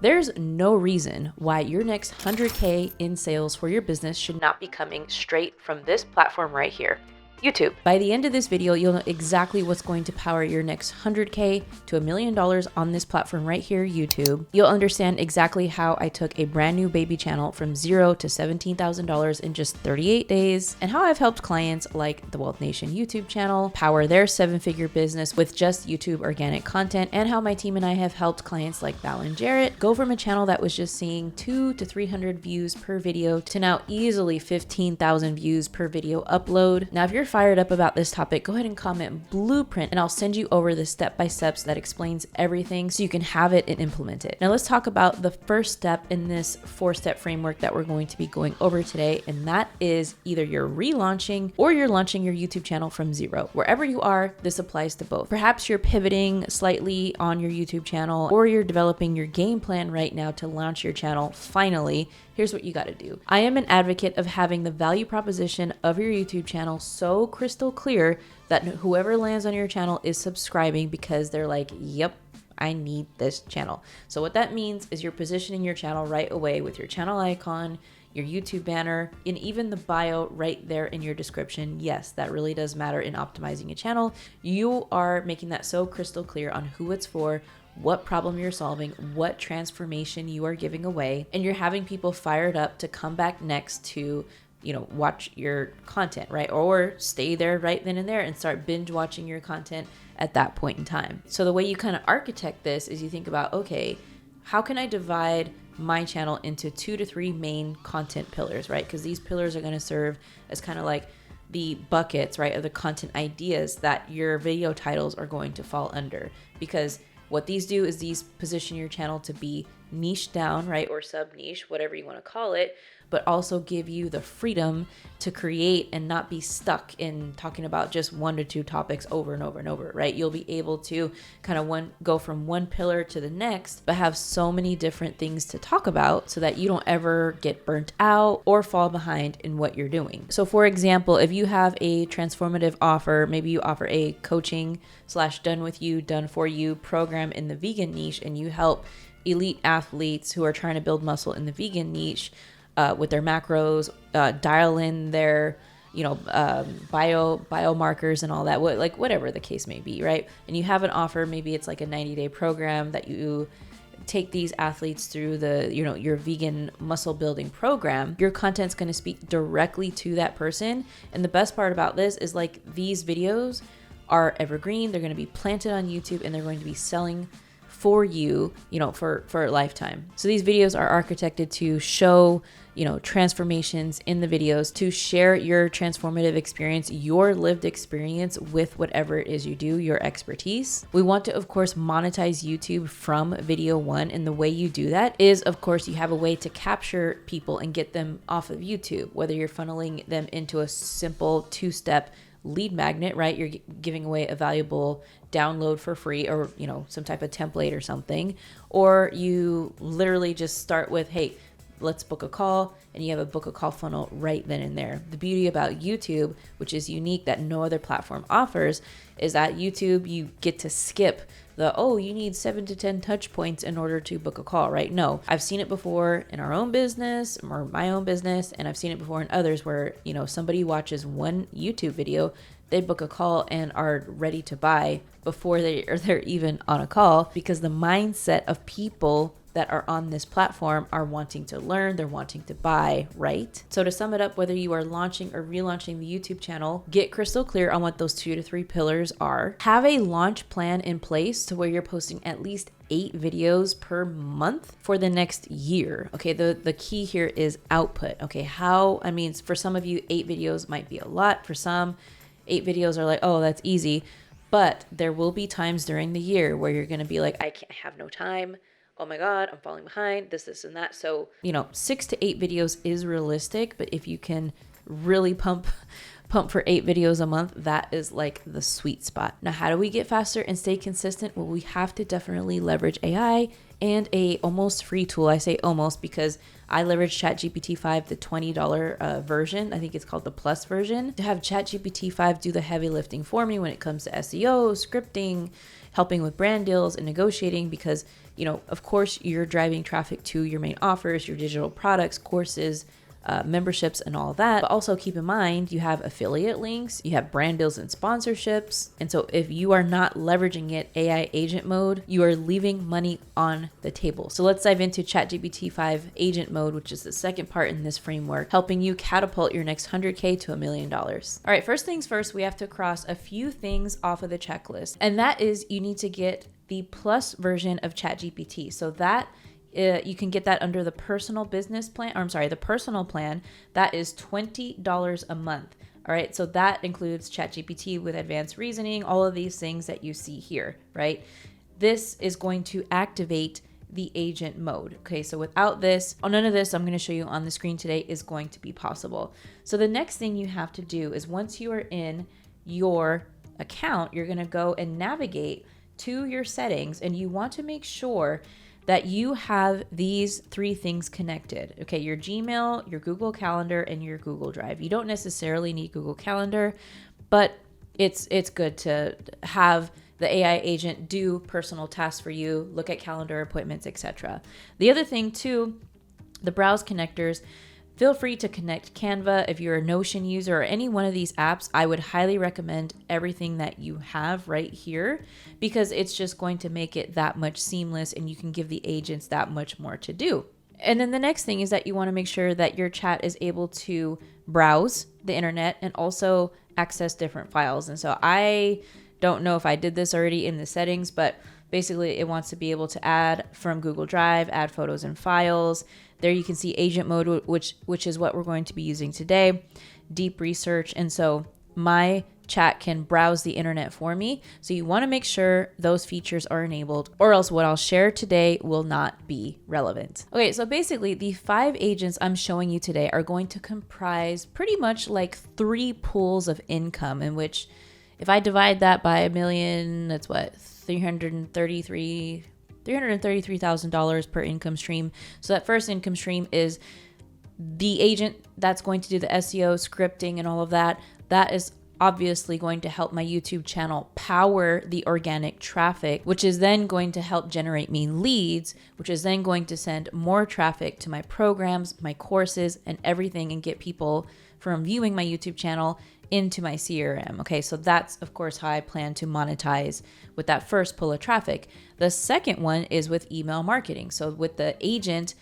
There's no reason why your next 100K in sales for your business should not be coming straight from this platform right here, YouTube. By the end of this video, you'll know exactly what's going to power your next 100K to $1 million on this platform right here, YouTube. You'll understand exactly how I took a brand new baby channel from $0 to $17,000 in just 38 days, and how I've helped clients like the Wealth Nation YouTube channel power their 7-figure business with just YouTube organic content, and how my team and I have helped clients like Val and Jarrett go from a channel that was just seeing 200 to 300 views per video to now easily 15,000 views per video upload. Now, if you're fired up about this topic, go ahead and comment blueprint and I'll send you over the step-by-steps that explains everything so you can have it and implement it. Now let's talk about the first step in this 4-step framework that we're going to be going over today, and that is either you're relaunching or you're launching your YouTube channel from zero. Wherever you are, this applies to both. Perhaps you're pivoting slightly on your YouTube channel, or you're developing your game plan right now to launch your channel finally. Here's what you got to do. I am an advocate of having the value proposition of your YouTube channel so crystal clear that whoever lands on your channel is subscribing because they're like, yep, I need this channel. So what that means is you're positioning your channel right away with your channel icon, your YouTube banner, and even the bio right there in your description. Yes, that really does matter in optimizing a channel. You are making that so crystal clear on who it's for, what problem you're solving, what transformation you are giving away, and you're having people fired up to come back next to, watch your content, right? Or stay there right then and there and start binge watching your content at that point in time. So the way you kind of architect this is you think about, okay, how can I divide my channel into 2 to 3 main content pillars, right? Because these pillars are going to serve as kind of like the buckets, right, of the content ideas that your video titles are going to fall under. Because what these do is these position your channel to be niche down, right, or sub-niche, whatever you want to call it, but also give you the freedom to create and not be stuck in talking about just 1 to 2 topics over and over and over, right? You'll be able to kind of go from one pillar to the next, but have so many different things to talk about so that you don't ever get burnt out or fall behind in what you're doing. So for example, if you have a transformative offer, maybe you offer a coaching / done with you, done for you program in the vegan niche, and you help elite athletes who are trying to build muscle in the vegan niche with their macros, dial in their, biomarkers and all that, whatever the case may be, right? And you have an offer, maybe it's like a 90-day program that you take these athletes through your vegan muscle building program. Your content's going to speak directly to that person. And the best part about this is these videos are evergreen. They're going to be planted on YouTube and they're going to be selling for you, for a lifetime. So these videos are architected to show, transformations in the videos, to share your transformative experience, your lived experience with whatever it is you do, your expertise. We want to, of course, monetize YouTube from video one. And the way you do that is, of course, you have a way to capture people and get them off of YouTube, whether you're funneling them into a simple 2-step lead magnet, right? You're giving away a valuable download for free, or some type of template or something, or you literally just start with, hey, let's book a call, and you have a book a call funnel right then and there. The beauty about YouTube, which is unique that no other platform offers, is that YouTube, you get to skip you need 7 to 10 touch points in order to book a call, right? No, I've seen it before in our own business or my own business, and I've seen it before in others where, somebody watches one YouTube video, they book a call and are ready to buy before they're even on a call, because the mindset of people that are on this platform are wanting to learn, they're wanting to buy, right? So to sum it up, whether you are launching or relaunching the YouTube channel, get crystal clear on what those 2 to 3 pillars are. Have a launch plan in place to where you're posting at least 8 videos per month for the next year. Okay, the key here is output. Okay, for some of you, 8 videos might be a lot. For some, 8 videos are like, oh, that's easy. But there will be times during the year where you're gonna be like, I have no time. Oh my God, I'm falling behind, this, and that. So, 6 to 8 videos is realistic, but if you can really pump pump for 8 videos a month, that is like the sweet spot. Now, how do we get faster and stay consistent? Well, we have to definitely leverage AI and a almost free tool. I say almost because I leverage ChatGPT 5, the $20 version. I think it's called the Plus version, to have ChatGPT 5 do the heavy lifting for me when it comes to SEO, scripting, helping with brand deals and negotiating, because, you know, of course, you're driving traffic to your main offers, your digital products, courses, memberships, and all that. But also keep in mind, you have affiliate links, you have brand deals and sponsorships. And so if you are not leveraging it AI agent mode, you are leaving money on the table. So let's dive into ChatGPT 5 agent mode, which is the second part in this framework, helping you catapult your next 100K to $1 million. All right, first things first, we have to cross a few things off of the checklist. And that is, you need to get the Plus version of ChatGPT. So that you can get that under the personal business plan, or I'm sorry, the personal plan. That is $20 a month. All right. So that includes ChatGPT with advanced reasoning, all of these things that you see here, right? This is going to activate the agent mode. Okay. So without this, none of this I'm going to show you on the screen today is going to be possible. So the next thing you have to do is, once you are in your account, you're going to go and navigate to your settings, and you want to make sure that you have these 3 things connected. Okay, your Gmail, your Google Calendar, and your Google Drive. You don't necessarily need Google Calendar, but it's good to have the AI agent do personal tasks for you, look at calendar appointments, etc. The other thing too, the browse connectors. Feel free to connect Canva if you're a Notion user or any one of these apps. I would highly recommend everything that you have right here, because it's just going to make it that much seamless, and you can give the agents that much more to do. And then the next thing is that you want to make sure that your chat is able to browse the internet and also access different files. And so I don't know if I did this already in the settings, but basically it wants to be able to add from Google Drive, add photos and files. There you can see agent mode, which is what we're going to be using today, deep research. And so my chat can browse the internet for me. So you want to make sure those features are enabled, or else what I'll share today will not be relevant. Okay, so basically the 5 agents I'm showing you today are going to comprise pretty much like 3 pools of income, in which if I divide that by $1 million, that's what, $333,000 per income stream. So that first income stream is the agent that's going to do the SEO, scripting, and all of that. That is obviously going to help my YouTube channel power the organic traffic, which is then going to help generate me leads, which is then going to send more traffic to my programs, my courses, and everything, and get people from viewing my YouTube channel into my CRM. Okay, so that's of course how I plan to monetize with that first pull of traffic. The second one is with email marketing. So with the agent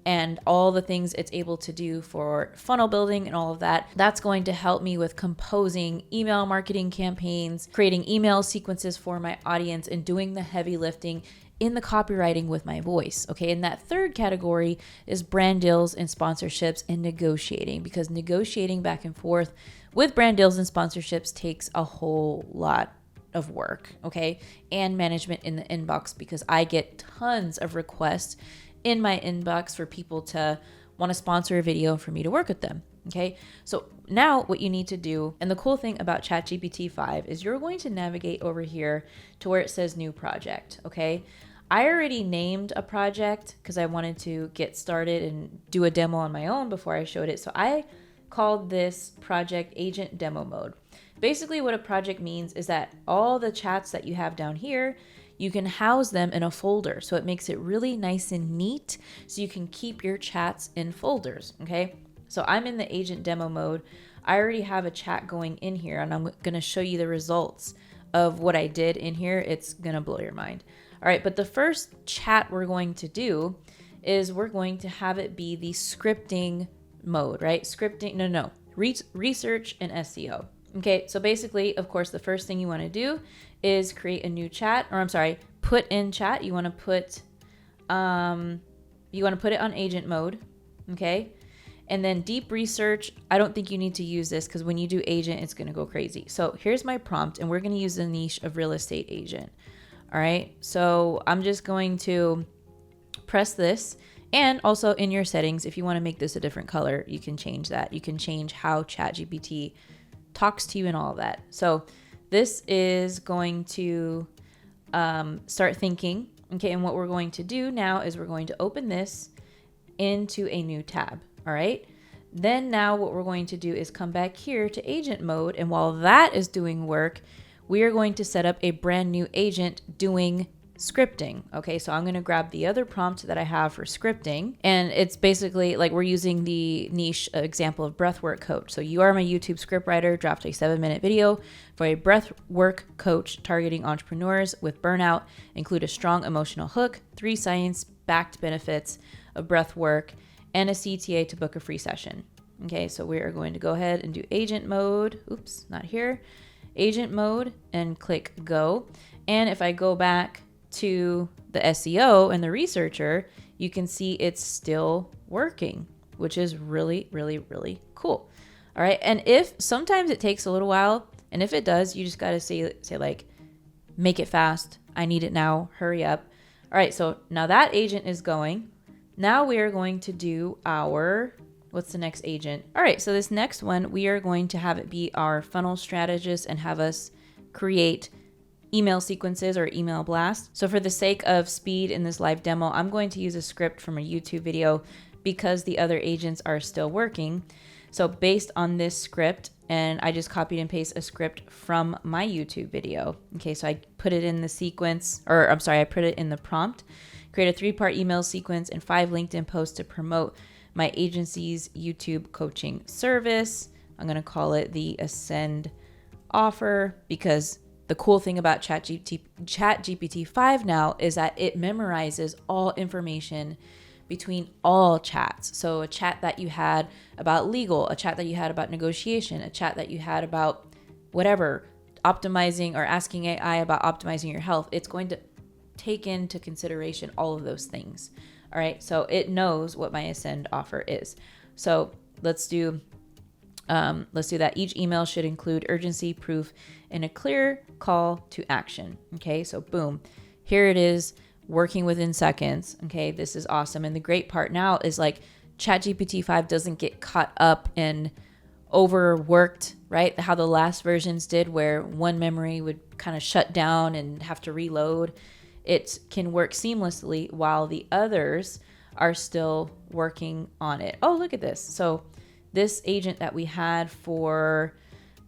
and all the things it's able to do for funnel building and all of that, that's going to help me with composing email marketing campaigns, creating email sequences for my audience, and doing the heavy lifting in the copywriting with my voice. Okay, and that third category is brand deals and sponsorships and negotiating, because negotiating back and forth with brand deals and sponsorships takes a whole lot of work, okay, and management in the inbox, because I get tons of requests in my inbox for people to want to sponsor a video for me to work with them. Okay, so now what you need to do, and the cool thing about ChatGPT 5 is you're going to navigate over here to where it says new project. Okay, I already named a project because I wanted to get started and do a demo on my own before I showed it. So I called this project Agent Demo Mode. Basically what a project means is that all the chats that you have down here, you can house them in a folder. So it makes it really nice and neat, so you can keep your chats in folders. Okay, so I'm in the agent demo mode. I already have a chat going in here, and I'm going to show you the results of what I did in here. It's going to blow your mind. All right, but the first chat we're going to do is we're going to have it be the scripting mode, right? Scripting, research and SEO. Okay, so basically, of course, the first thing you want to do is create a new chat, put in chat. You want to put it on agent mode, okay? And then deep research, I don't think you need to use this because when you do agent, it's going to go crazy. So here's my prompt, and we're going to use the niche of real estate agent. All right, so I'm just going to press this. And also in your settings, if you want to make this a different color, you can change that. You can change how ChatGPT talks to you and all of that. So this is going to start thinking. Okay, and what we're going to do now is we're going to open this into a new tab. All right. Then now what we're going to do is come back here to agent mode. And while that is doing work, we are going to set up a brand new agent doing scripting. Okay, so I'm going to grab the other prompt that I have for scripting, and it's basically like we're using the niche example of breathwork coach. So you are my YouTube scriptwriter, draft a 7-minute video for a breathwork coach targeting entrepreneurs with burnout. Include a strong emotional hook, 3 science-backed benefits of breathwork, and a CTA to book a free session. Okay, so we are going to go ahead and do agent mode. Oops, not here. Agent mode and click go. And if I go back to the SEO and the researcher, you can see it's still working, which is really, really, really cool. All right. And if sometimes it takes a little while, and if it does, you just got to say like, make it fast. I need it now. Hurry up. All right. So now that agent is going. Now we are going to do our, what's the next agent? All right. So this next one, we are going to have it be our funnel strategist and have us create email sequences or email blasts. So for the sake of speed in this live demo, I'm going to use a script from a YouTube video because the other agents are still working. So based on this script, and I just copied and pasted a script from my YouTube video. Okay, so I put it in the sequence, or I'm sorry, I put it in the prompt, create a 3-part email sequence and 5 LinkedIn posts to promote my agency's YouTube coaching service. I'm going to call it the Ascend offer because the cool thing about ChatGPT 5 now is that it memorizes all information between all chats. So a chat that you had about legal, a chat that you had about negotiation, a chat that you had about whatever, optimizing or asking AI about optimizing your health, it's going to take into consideration all of those things. All right. So it knows what my Ascend offer is. So let's do that. Each email should include urgency, proof, and a clear call to action. Okay, so boom, here it is working within seconds. Okay, this is awesome. And the great part now is like ChatGPT 5 doesn't get caught up and overworked, right? How the last versions did, where one memory would kind of shut down and have to reload. It can work seamlessly while the others are still working on it. Oh, look at this. So this agent that we had for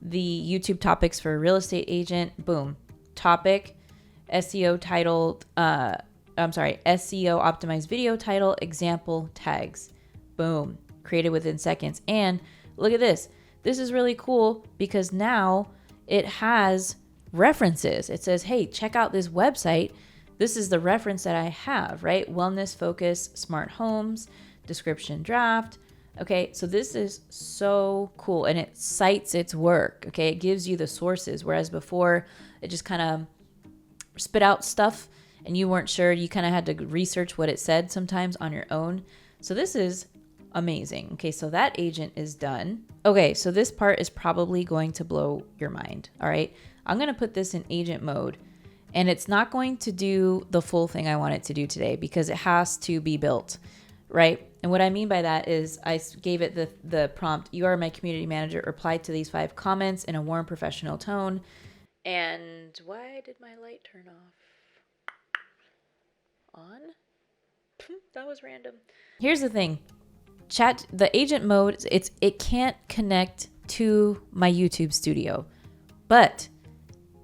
the YouTube topics for a real estate agent, boom, topic, SEO titled, SEO optimized video title, example tags, boom, created within seconds. And look at this. This is really cool because now it has references. It says, hey, check out this website. This is the reference that I have, right? Wellness focus, smart homes, description draft. Okay, so this is so cool, and it cites its work. Okay, it gives you the sources, whereas before it just kind of spit out stuff and you weren't sure. You kind of had to research what it said sometimes on your own. So this is amazing. Okay, so that agent is done. Okay, so this part is probably going to blow your mind. All right, I'm going to put this in agent mode, and it's not going to do the full thing I want it to do today because it has to be built, right? And what I mean by that is I gave it the prompt, you are my community manager, reply to these 5 comments in a warm professional tone. And why did my light turn off? On? That was random. Here's the thing. The agent mode, it can't connect to my YouTube studio, but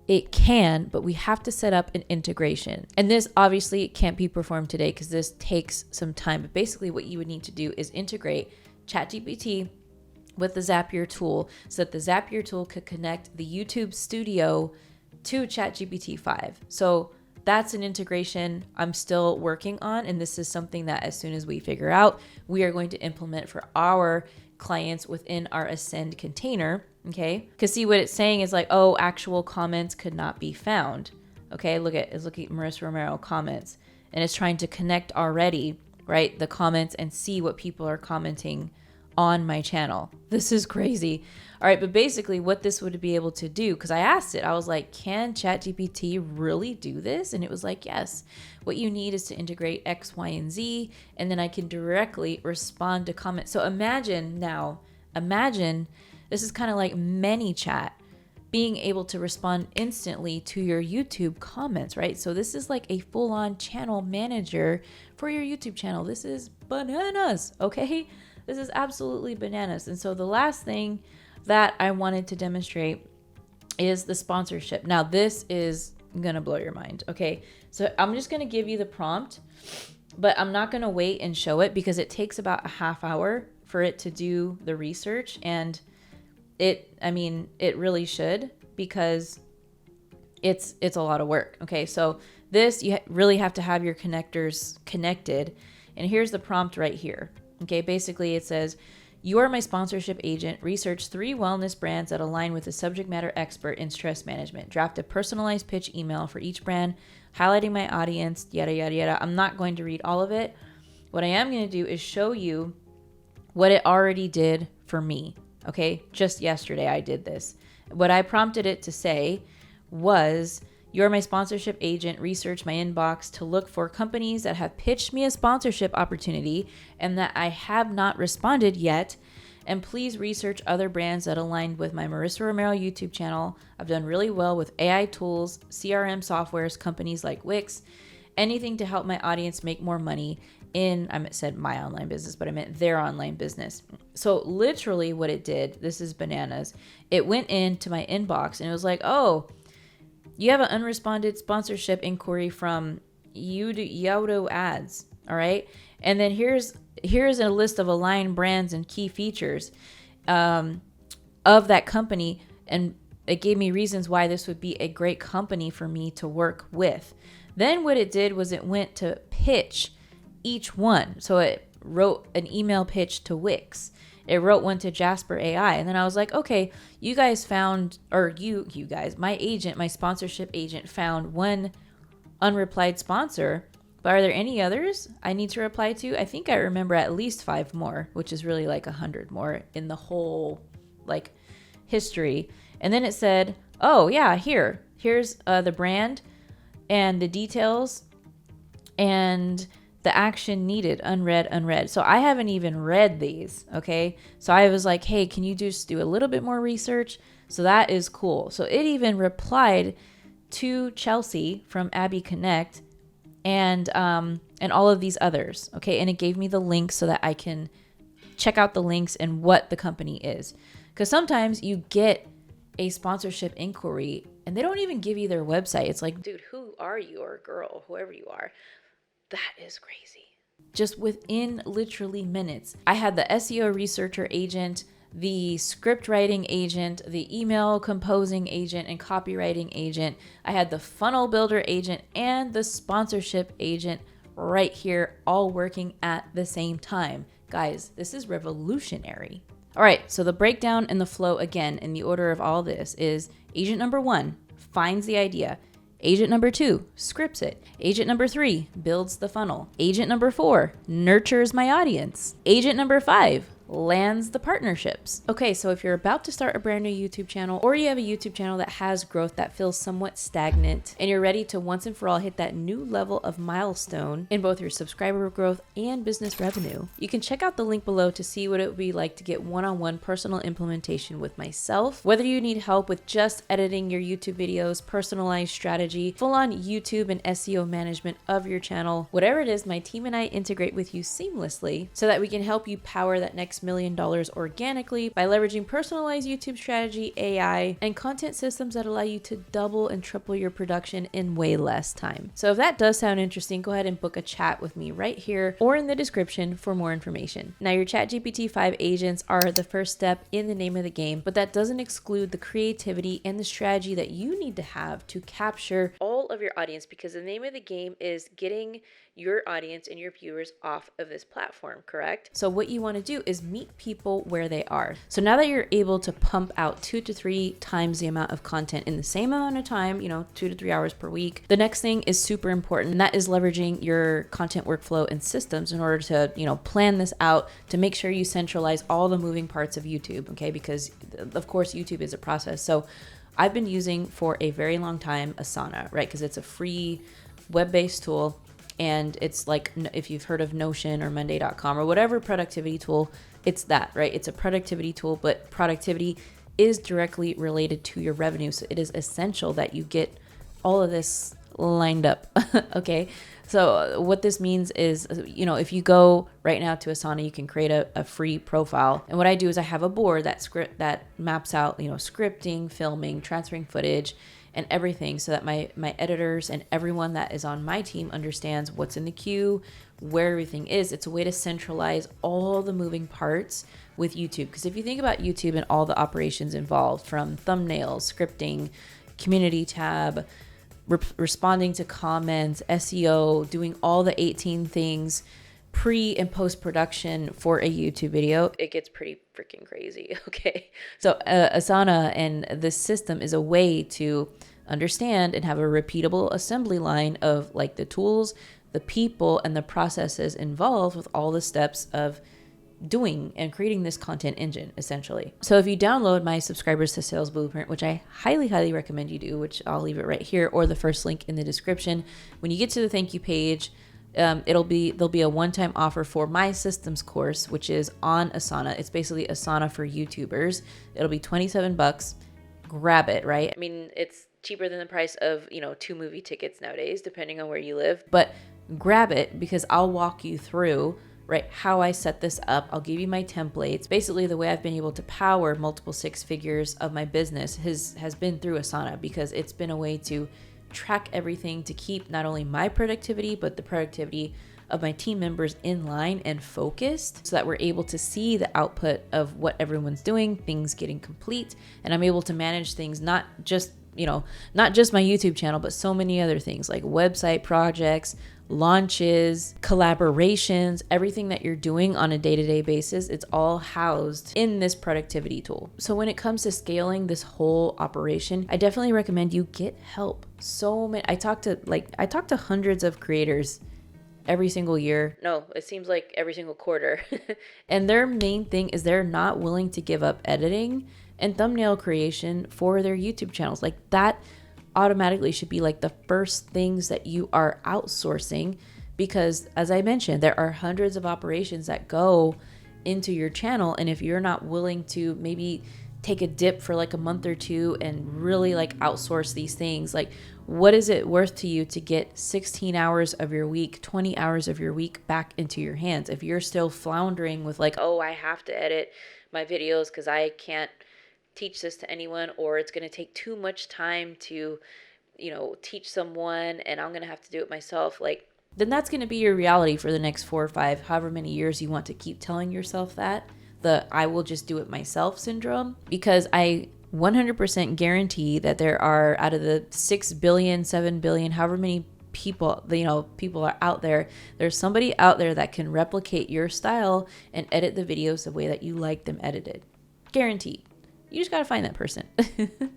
it can, but we have to set up an integration. And this obviously can't be performed today because this takes some time. But basically what you would need to do is integrate ChatGPT with the Zapier tool so that the Zapier tool could connect the YouTube studio to ChatGPT 5. So that's an integration I'm still working on. And this is something that as soon as we figure out, we are going to implement for our clients within our Ascend container. Okay, because see what it's saying is like, oh, actual comments could not be found. Okay, it's looking at Marissa Romero comments, and it's trying to connect already, right, the comments and see what people are commenting on my channel. This is crazy. All right, but basically what this would be able to do, because I asked it, I was like, can ChatGPT really do this? And it was like, yes. What you need is to integrate X, Y, and Z, and then I can directly respond to comments. So imagine This is kind of like ManyChat, being able to respond instantly to your YouTube comments, right? So this is like a full-on channel manager for your YouTube channel. This is bananas, okay? This is absolutely bananas. And so the last thing that I wanted to demonstrate is the sponsorship. Now this is gonna blow your mind, okay? So I'm just gonna give you the prompt, but I'm not gonna wait and show it because it takes about a half hour for it to do the research, and it really should, because it's a lot of work. Okay, so this, you really have to have your connectors connected. And here's the prompt right here. Okay, basically it says, you are my sponsorship agent. Research 3 wellness brands that align with a subject matter expert in stress management. Draft a personalized pitch email for each brand, highlighting my audience, yada, yada, yada. I'm not going to read all of it. What I am going to do is show you what it already did for me. Okay, just yesterday I did this. What I prompted it to say was, you're my sponsorship agent. Research my inbox to look for companies that have pitched me a sponsorship opportunity and that I have not responded yet. And please research other brands that aligned with my Marissa Romero YouTube channel. I've done really well with AI tools, CRM softwares, companies like Wix, anything to help my audience make more money in, I said my online business, but I meant their online business. So literally what it did, this is bananas. It went into my inbox and it was like, oh, you have an unresponded sponsorship inquiry from Yodo ads. All right. And then here's a list of aligned brands and key features of that company. And it gave me reasons why this would be a great company for me to work with. Then what it did was it went to pitch each one. So it wrote an email pitch to Wix. It wrote one to Jasper AI. And then I was like, okay, you guys found, or you guys, my agent, my sponsorship agent found one unreplied sponsor, but are there any others I need to reply to? I think I remember at least 5 more, which is really like 100 more in the whole like history. And then it said, oh yeah, here's the brand and the details and the action needed, unread. So I haven't even read these, okay? So I was like, hey, can you just do a little bit more research? So that is cool. So it even replied to Chelsea from Abby Connect and all of these others, okay? And it gave me the links so that I can check out the links and what the company is. Because sometimes you get a sponsorship inquiry and they don't even give you their website. It's like, dude, who are you, or girl, whoever you are? That is crazy. Just within literally minutes. I had the SEO researcher agent, the script writing agent, the email composing agent and copywriting agent. I had the funnel builder agent and the sponsorship agent right here, all working at the same time. Guys, this is revolutionary. All right, so the breakdown and the flow again in the order of all this is agent number 1 finds the idea. Agent number 2 scripts it. Agent number 3 builds the funnel. Agent number 4 nurtures my audience. Agent number 5 lands the partnerships. Okay, so if you're about to start a brand new YouTube channel, or you have a YouTube channel that has growth that feels somewhat stagnant, and you're ready to once and for all hit that new level of milestone in both your subscriber growth and business revenue, you can check out the link below to see what it would be like to get one-on-one personal implementation with myself. Whether you need help with just editing your YouTube videos, personalized strategy, full-on YouTube and SEO management of your channel, whatever it is, my team and I integrate with you seamlessly so that we can help you power that next $1 million organically by leveraging personalized YouTube strategy, AI, and content systems that allow you to double and triple your production in way less time. So if that does sound interesting, go ahead and book a chat with me right here or in the description for more information. Now, your ChatGPT 5 agents are the first step in the name of the game, but that doesn't exclude the creativity and the strategy that you need to have to capture all of your audience, because the name of the game is getting your audience and your viewers off of this platform, correct? So what you want to do is meet people where they are. So now that you're able to pump out 2 to 3 times the amount of content in the same amount of time, 2 to 3 hours per week, the next thing is super important. And that is leveraging your content workflow and systems in order to, plan this out to make sure you centralize all the moving parts of YouTube, okay? Because of course, YouTube is a process. So I've been using for a very long time Asana, right? Because it's a free web-based tool. And it's like, if you've heard of Notion or Monday.com or whatever productivity tool, it's that, right? It's a productivity tool, but productivity is directly related to your revenue. So it is essential that you get all of this lined up. Okay. So what this means is, if you go right now to Asana, you can create a free profile. And what I do is I have a board that maps out, scripting, filming, transferring footage, and everything, so that my editors and everyone that is on my team understands what's in the queue, where everything is. It's a way to centralize all the moving parts with YouTube. Because if you think about YouTube and all the operations involved, from thumbnails, scripting, community tab, responding to comments, SEO, doing all the 18 things pre and post production for a YouTube video, it gets pretty freaking crazy. Okay. So Asana and this system is a way to understand and have a repeatable assembly line of like the tools, the people, and the processes involved with all the steps of doing and creating this content engine, essentially. So if you download my Subscribers to Sales Blueprint, which I highly, highly recommend you do, which I'll leave it right here or the first link in the description, when you get to the thank you page, there'll be a one-time offer for my systems course, which is on Asana. It's basically Asana for YouTubers. It'll be $27. Grab it, right? I mean, it's cheaper than the price of, 2 movie tickets nowadays, depending on where you live. But grab it, because I'll walk you through, right, how I set this up. I'll give you my templates. Basically, the way I've been able to power multiple 6 figures of my business has been through Asana, because it's been a way to track everything, to keep not only my productivity, but the productivity of my team members in line and focused, so that we're able to see the output of what everyone's doing, things getting complete. And I'm able to manage things, not just my YouTube channel, but so many other things like website projects, launches, collaborations, everything that you're doing on a day-to-day basis. It's all housed in this productivity tool. So when it comes to scaling this whole operation, I definitely recommend you get help. I talk to hundreds of creators every single year. No, it seems like every single quarter. And their main thing is they're not willing to give up editing and thumbnail creation for their YouTube channels. Like, that automatically should be like the first things that you are outsourcing, because as I mentioned, there are hundreds of operations that go into your channel. And if you're not willing to maybe take a dip for like a month or two and really like outsource these things, like, what is it worth to you to get 16 hours of your week, 20 hours of your week back into your hands if you're still floundering with like, oh, I have to edit my videos because I can't teach this to anyone, or it's going to take too much time to, teach someone, and I'm going to have to do it myself. Like, then that's going to be your reality for the next 4 or 5, however many years you want to keep telling yourself that, the I will just do it myself syndrome. Because I 100% guarantee that there are, out of the 6 billion, 7 billion, however many people, people are out there, there's somebody out there that can replicate your style and edit the videos the way that you like them edited. Guaranteed. You just got to find that person.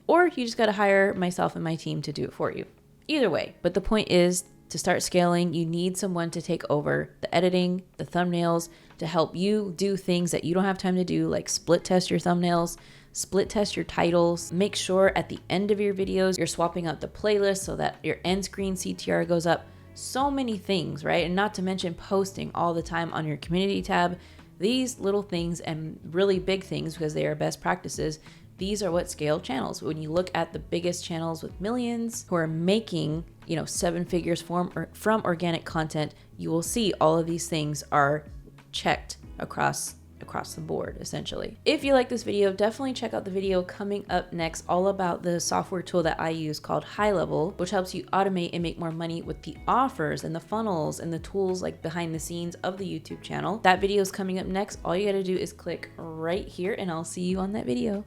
Or you just got to hire myself and my team to do it for you. Either way. But the point is, to start scaling, you need someone to take over the editing, the thumbnails, to help you do things that you don't have time to do, like split test your thumbnails, split test your titles. Make sure at the end of your videos, you're swapping out the playlist so that your end screen CTR goes up. So many things, right? And not to mention posting all the time on your community tab. These little things and really big things, because they are best practices, these are what scale channels. When you look at the biggest channels with millions who are making, 7 figures from organic content, you will see all of these things are checked across the board, essentially. If you like this video, definitely check out the video coming up next, all about the software tool that I use called High Level, which helps you automate and make more money with the offers and the funnels and the tools like behind the scenes of the YouTube channel. That video is coming up next. All you got to do is click right here, and I'll see you on that video.